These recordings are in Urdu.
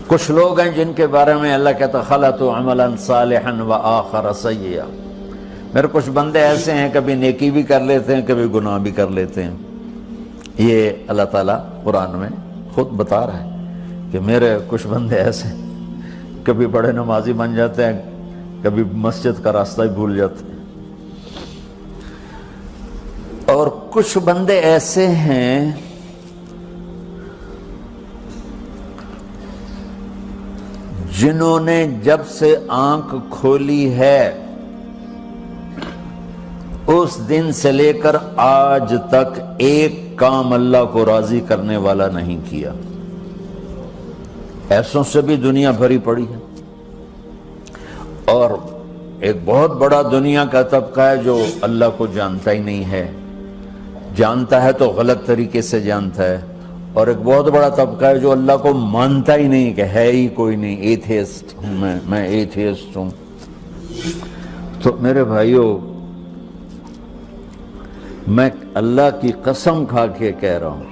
کچھ لوگ ہیں جن کے بارے میں اللہ کہتا خلطوا عملا صالحا وآخر سیئا، میرے کچھ بندے ایسے ہیں کبھی نیکی بھی کر لیتے ہیں کبھی گناہ بھی کر لیتے ہیں۔ یہ اللہ تعالیٰ قرآن میں خود بتا رہا ہے کہ میرے کچھ بندے ایسے ہیں، کبھی بڑے نمازی بن جاتے ہیں کبھی مسجد کا راستہ ہی بھول جاتے ہیں، اور کچھ بندے ایسے ہیں جنہوں نے جب سے آنکھ کھولی ہے اس دن سے لے کر آج تک ایک کام اللہ کو راضی کرنے والا نہیں کیا۔ ایسوں سے بھی دنیا بھری پڑی ہے، اور ایک بہت بڑا دنیا کا طبقہ ہے جو اللہ کو جانتا ہی نہیں ہے، جانتا ہے تو غلط طریقے سے جانتا ہے، اور ایک بہت بڑا طبقہ ہے جو اللہ کو مانتا ہی نہیں کہ ہے ہی کوئی نہیں، ایتھیسٹ ہوں میں ایتھیسٹ ہوں۔ تو میرے بھائیوں، میں اللہ کی قسم کھا کے کہہ رہا ہوں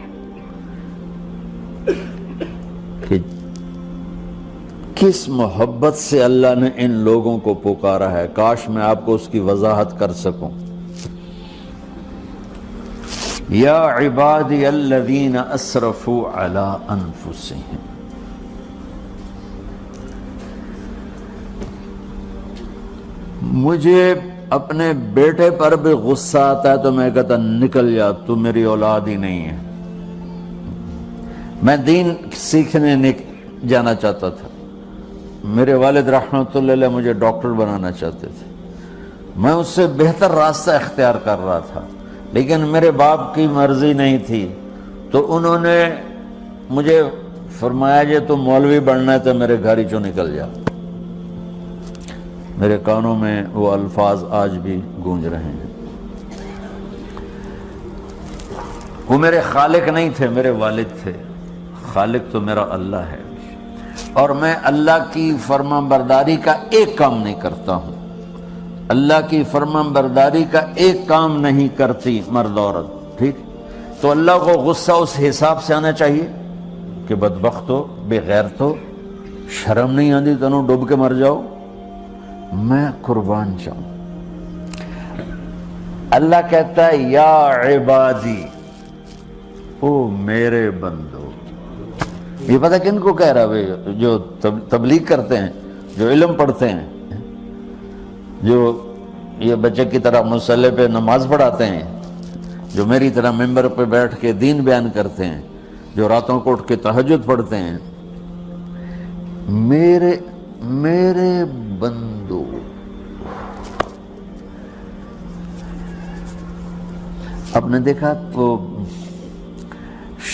کہ کس محبت سے اللہ نے ان لوگوں کو پکارا ہے، کاش میں آپ کو اس کی وضاحت کر سکوں۔ یا عبادی الذین اسرفوا علی انفسہم، مجھے اپنے بیٹے پر بھی غصہ آتا ہے تو میں کہتا نکل جا، تو میری اولاد ہی نہیں ہے۔ میں دین سیکھنے جانا چاہتا تھا، میرے والد رحمۃ اللہ علیہ مجھے ڈاکٹر بنانا چاہتے تھے، میں اس سے بہتر راستہ اختیار کر رہا تھا، لیکن میرے باپ کی مرضی نہیں تھی، تو انہوں نے مجھے فرمایا جی تو مولوی بننا ہے تو میرے گھر ہی چوں نکل جا۔ میرے کانوں میں وہ الفاظ آج بھی گونج رہے ہیں۔ وہ میرے خالق نہیں تھے، میرے والد تھے، خالق تو میرا اللہ ہے، اور میں اللہ کی فرمان برداری کا ایک کام نہیں کرتا ہوں، اللہ کی فرمان برداری کا ایک کام نہیں کرتی مرد عورت، ٹھیک؟ تو اللہ کو غصہ اس حساب سے آنا چاہیے کہ بدبخت ہو، بے غیرت ہو، شرم نہیں آتی تنوں ڈوب کے مر جاؤ۔ میں قربان جاؤں، اللہ کہتا ہے یا عبادی، او میرے بندو۔ یہ پتہ کن کو کہہ رہا ہے؟ جو تبلیغ کرتے ہیں، جو علم پڑھتے ہیں، جو یہ بچے کی طرح مصلی پہ نماز پڑھاتے ہیں، جو میری طرح ممبر پہ بیٹھ کے دین بیان کرتے ہیں، جو راتوں کو اٹھ کے تہجد پڑھتے ہیں۔ میرے بندو، آپ نے دیکھا وہ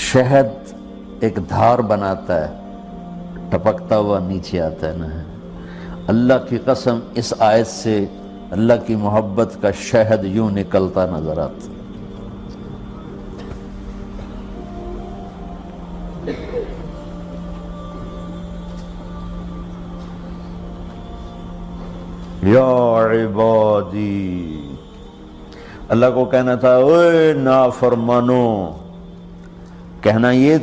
شہد ایک دھار بناتا ہے، ٹپکتا ہوا نیچے آتا ہے نا۔ اللہ کی قسم اس آیت سے اللہ کی محبت کا شہد یوں نکلتا نظر آتا۔ یا عبادی، اللہ کو کہنا تھا اوے نافرمانو، کہنا یہ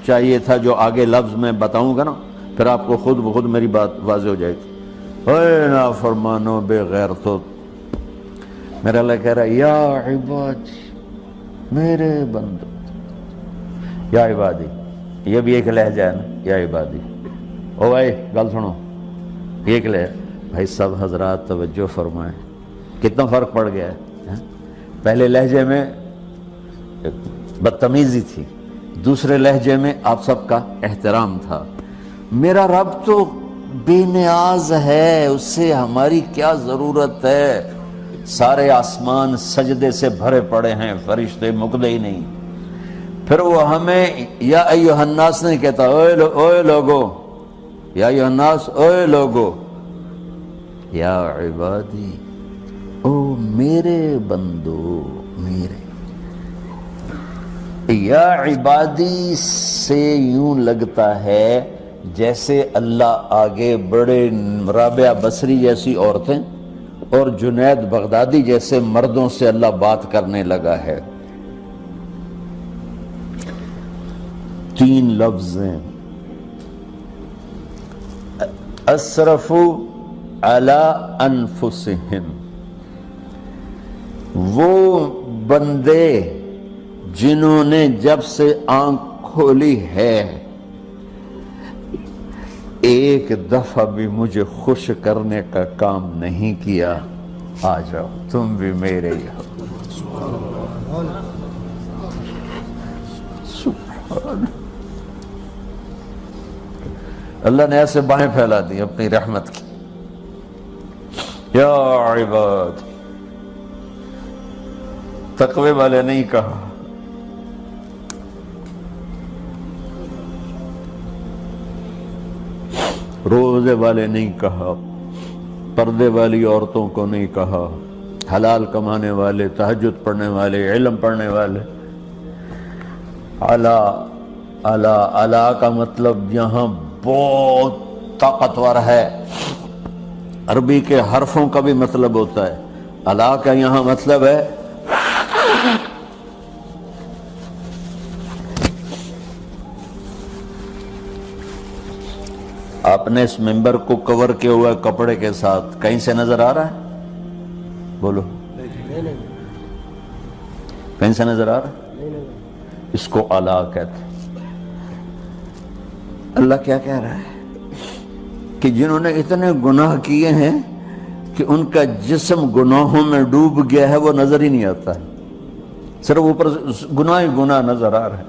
چاہیے تھا جو آگے لفظ میں بتاؤں گا نا، پھر آپ کو خود بخود میری بات واضح ہو جائے گی۔ اوے نافرمانو، بے غیرتو، میرا اللہ کہہ رہا ہے یا عبادی، میرے بندو، یا عبادی، یہ بھی ایک لہجہ ہے نا، یا عبادی۔ او بھائی گل سنو، ایک لہجہ، بھائی سب حضرات توجہ فرمائیں، کتنا فرق پڑ گیا ہے۔ پہلے لہجے میں بدتمیزی تھی، دوسرے لہجے میں آپ سب کا احترام تھا۔ میرا رب تو بے نیاز ہے، اس سے ہماری کیا ضرورت ہے؟ سارے آسمان سجدے سے بھرے پڑے ہیں، فرشتے مکدے ہی نہیں۔ پھر وہ ہمیں یا ایھا الناس نہیں کہتا، اوے لوگو، یا ایھا الناس، اوے لوگو، یا عبادی، او میرے بندو، میرے۔ یا عبادی سے یوں لگتا ہے جیسے اللہ آگے بڑے رابعہ بصری جیسی عورتیں اور جنید بغدادی جیسے مردوں سے اللہ بات کرنے لگا ہے۔ 3 لفظ ہیں، اسرفوا علی انفسہم، وہ بندے جنہوں نے جب سے آنکھ کھولی ہے ایک دفعہ بھی مجھے خوش کرنے کا کام نہیں کیا، آ جاؤ تم بھی میرے ہی ہو۔ سبحان اللہ نے ایسے باہیں پھیلا دی اپنی رحمت کی۔ یا عباد، تقوی والے نہیں کہا، روزے والے نہیں کہا، پردے والی عورتوں کو نہیں کہا، حلال کمانے والے، تہجد پڑھنے والے، علم پڑھنے والے۔ علا علا علا کا مطلب یہاں بہت طاقتور ہے، عربی کے حرفوں کا بھی مطلب ہوتا ہے۔ علا کا یہاں مطلب ہے آپ نے اس ممبر کو کور کیا ہوا ہے کپڑے کے ساتھ، کہیں سے نظر آ رہا ہے؟ بولو، کہیں سے نظر آ رہا ہے؟ اس کو علا کہتے ہیں۔ اللہ کیا کہہ رہا ہے کہ جنہوں نے اتنے گناہ کیے ہیں کہ ان کا جسم گناہوں میں ڈوب گیا ہے، وہ نظر ہی نہیں آتا ہے، صرف اوپر گناہ ہی گناہ نظر آ رہا ہے،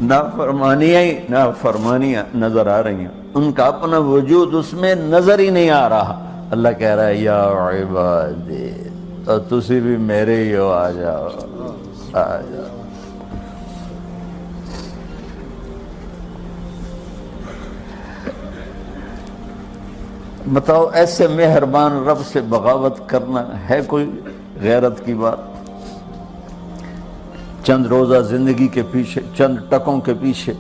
نافرمانیاں نظر آ رہی ہیں، ان کا اپنا وجود اس میں نظر ہی نہیں آ رہا۔ اللہ کہہ رہا ہے یا عبادی، اور تسی بھی میرے ہی ہو، آ جاؤ آ جاؤ۔ بتاؤ ایسے مہربان رب سے بغاوت کرنا ہے کوئی غیرت کی بات؟ چند روزہ زندگی کے پیچھے، چند ٹکوں کے پیچھے،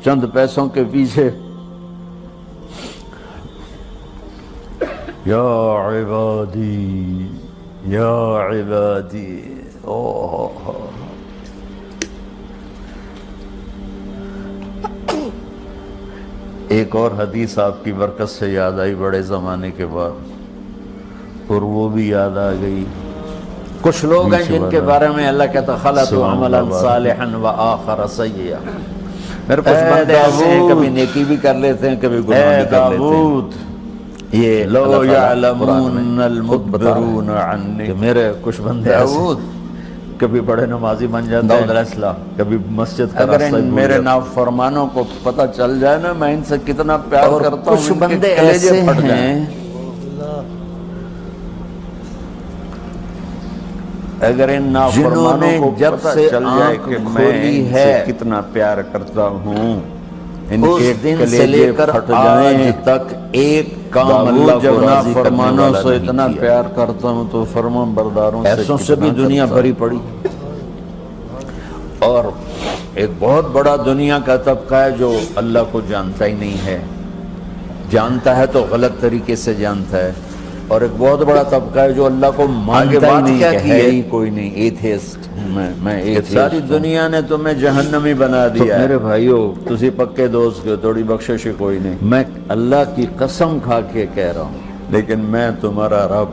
چند پیسوں کے پیچھے، یا عبادی یا عبادی۔ ایک اور حدیث آپ کی برکت سے یاد آئی بڑے زمانے کے بعد، اور وہ بھی یاد آ گئی۔ کچھ لوگ ہیں جن کے بارے میں اللہ کہتا خلطوا عملا صالحا وآخر سیئا، میرے کچھ بندے ایسے ہیں کبھی نیکی بھی کر لیتے ہیں کبھی گناہ بھی کر لیتے ہیں۔ یہ لو یعلمون المدبرون عنی، کہ میرے کچھ بندے ایسے کبھی بڑے نمازی بن جاتے ہیں، کبھی مسجد کا راستہ، اگر میرے نافرمانوں کو پتہ چل جائے نا میں ان سے کتنا پیار کرتا ہوں، کچھ بندے ایسے ہیں اگر ان نافرمانوں کو جب سے چل جائے کہ میں ان سے کتنا پیار کرتا ہوں، ان کے دن سے لے کر آج تک ایک کام اللہ کو راضی کرنے والا سے اتنا پیار کرتا ہوں تو فرمان برداروں ایسوں سے بھی دنیا بھری پڑی۔ اور ایک بہت بڑا دنیا کا طبقہ ہے جو اللہ کو جانتا ہی نہیں ہے، جانتا ہے تو غلط طریقے سے جانتا ہے، اور ایک بہت بڑا طبقہ ہے جو اللہ کو مانتا ہی نہیں کہ ہے ہی کوئی نہیں، ایتھیسٹ ہوں میں ایتھیسٹ۔ ساری دنیا نے تمہیں جہنمی بنا دیا ہے، میرے بھائیو تسی پکے دوست کے تھوڑی بخشش کوئی نہیں، میں اللہ کی قسم کھا کے کہہ رہا ہوں، لیکن میں تمہارا رب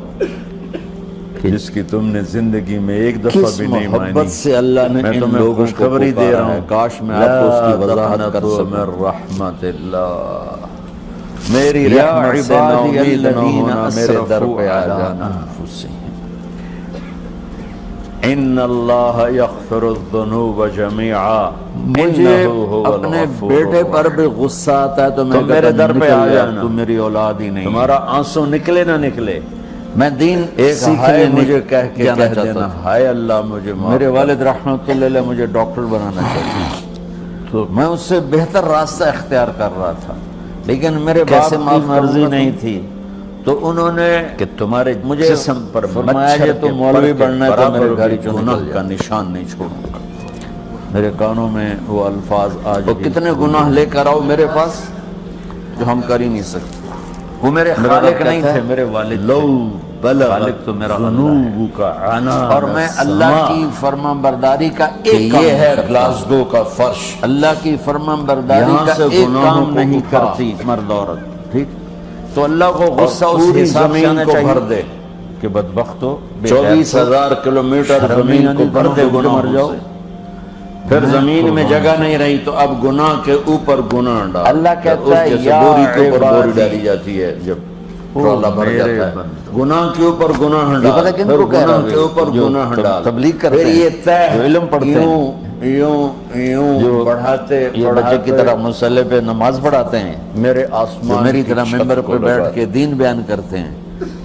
جس کی تم نے زندگی میں ایک دفعہ بھی نہیں مانی، محبت سے اللہ نے میں تمہیں خوشخبری دے رہا ہوں، کاش میں آپ کو اس کی وضاحت کر سکوں۔ رحمت اللہ، میری رحمت سے ناامید نہ ہونا، میرے در پہ آ جانا۔ ان اللہ یغفر الذنوب جمیعا، مجھے اپنے بیٹے پر بھی غصہ آتا ہے تو میں میرے در پہ آ جانا، تم میری اولاد ہی نہیں، تمہارا آنسو نکلے نہ نکلے، میں دین سیکھنے مجھے کہہ کے کہنا چاہتا ہوں، ہائے اللہ مجھے میرے والد رحمت اللہ علیہ مجھے ڈاکٹر بنانا چاہتے ہیں، تو میں اس سے بہتر راستہ اختیار کر رہا تھا، لیکن میرے باپ کی مرضی نہیں تھی، تو انہوں نے کہ تمہارے مجھے جسم پر فرمایا کہ تو مولوی بننا ہے تو میرے گھر گناہ کا نشان نہیں چھوڑوں گا۔ میرے کانوں میں وہ الفاظ آج وہ کتنے گناہ لے کر آؤ میرے پاس جو ہم کر ہی نہیں سکتے، وہ میرے خالق نہیں تھے، میرے والد۔ لو بلغت خالق تو میرا اللہ ہے۔ ذنوبک عنان اور میں اللہ کی فرما برداری کا ایک کام یہ ہے کرتا ہوں۔ گلاسگو کا فرش، اللہ کی فرما برداری یہاں کا سے ایک گناہوں کام کو نہیں اٹھا، کرتی مرد عورت، ٹھیک، تو اللہ کو غصہ اور اس پوری حساب سے زمین آنا کو چاہیے بھر دے، کہ بدبخت ہو، بے خیر 24,000 کلومیٹر شرم زمین نہیں کو آنی بھر دے گناہوں کے گناہوں مر جاؤ۔ سے، پھر زمین میں جگہ نہیں رہی تو اب گناہ کے اوپر گناہ ڈال، اللہ کہتا ہے اس جیسے یا بوری کے اوپر بوری عبادی، ڈالی جاتی ہے جب ٹرالا بھر میرے جاتا ہے، بندو، گناہ کے اوپر گناہ یہ ڈال، پتہ کن پھر کو کہہ رہا گناہ ہے؟ کے اوپر جو گناہ ڈال، تبلیغ کرتے پھر ہیں، یہ طے جو علم پڑھتے ہیں، یوں بڑھاتے یہ بچے کی طرح مسلح پہ نماز پڑھاتے ہیں، میرے جو آسمان میری کی طرح چھت ممبر کو پہ لگا بیٹھ کے دین بیان کرتے ہیں،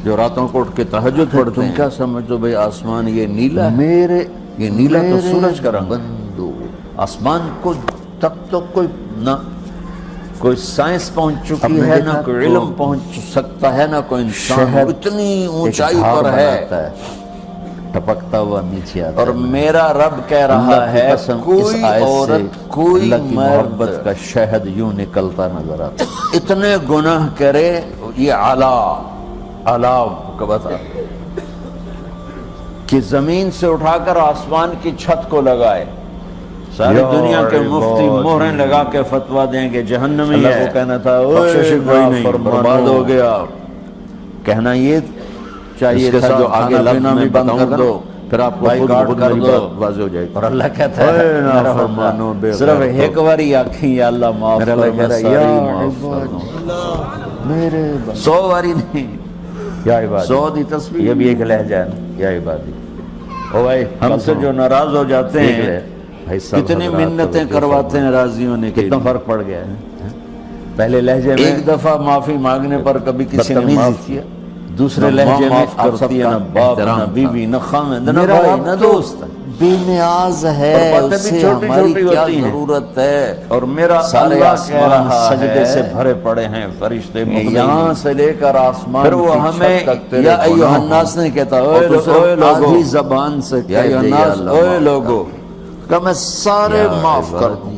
جو راتوں کو اٹھ کے تہجد پڑھتے تم ہیں۔ کیا سمجھو بھئی آسمان یہ نیلا ہے؟ میرے یہ نیلا تو سورج کا رنگ ہے۔ بندو، آسمان کو تک تو کوئی نہ کوئی سائنس پہنچ چکی ہے، نہ کوئی علم پہنچ سکتا ہے، نہ کوئی انسان اتنی اونچائی پر ہے، ٹپکتا ہوا نیچے آتا اور میرا رب کہہ رہا ہے کوئی عورت کوئی اللہ کی مرد محبت کا شہد یوں نکلتا نظر آتا ہے۔ اتنے گناہ کرے، یہ اعلیٰ کا بتا کہ زمین سے اٹھا کر آسمان کی چھت کو لگائے، ساری دنیا کے مفتی مہریں لگا کے فتویٰ دیں گے جہنمی اللہ ہے، کو کہنا تھا بخشش کوئی نہیں، نافرمانو، برباد ہو گیا۔ کہنا یہ چاہیے اس کے تھا ساتھ جو آگے کھانا لفظ پینا میں بھی بند بتاؤں کر گا، دو، پھر آپ کو بائیکاٹ خود کر میری دو، بات واضح ہو جائے گی۔ اور اللہ کہتا ہے اے میرا نافرمانو، بے بندہ صرف غیرتو، ایک باری آنکھیں یا اللہ معاف میرا کر، اللہ میں کہہ رہا ہے ساری یا معاف کر دوں، عبادی، میرے بندے، 100 باری نہیں، یا عبادی، 100 دی تصویر، یہ بھی ایک لہجہ ہے نا، یا عبادی۔ او بھائی ہم سے جو ناراض ہو جاتے ہیں، کتنی منتیں کرواتے ہیں راضی ہونے کے کتنا لیے، فرق پڑ گیا ہے پہلے لہجے میں ایک دفعہ معافی مانگنے پر کبھی کسی نے بدتمیزی معاف کیا، دوسرے نہ لہجے میں معاف آپ کرتی ہے، سب نہ کا باپ، احترام نہ تھا، بیوی، نہ خامد، نہ میرا بھائی، رب نہ تو دوست، بے نیاز ہے، اور باتیں اس بھی سے چھوٹی ہماری چھوٹی کیا ہوتی ہیں، ضرورت ہے، اور میرا سارے اللہ کہہ آسمان رہا سجدے ہے سے بھرے پڑے ہیں، فرشتے یہاں سے لے کر آسمان پھر وہ کی ہمیں چھت تک تیرے یا ایھا گناہوں، الناس نہیں کہتا، اور اوے تو صرف لوگو، آدھی زبان سے یا کہہ ایھا دے یا الناس، اللہ اوے معاف کر، لوگو، کہ میں سارے یا معاف کر عبادی۔ دوں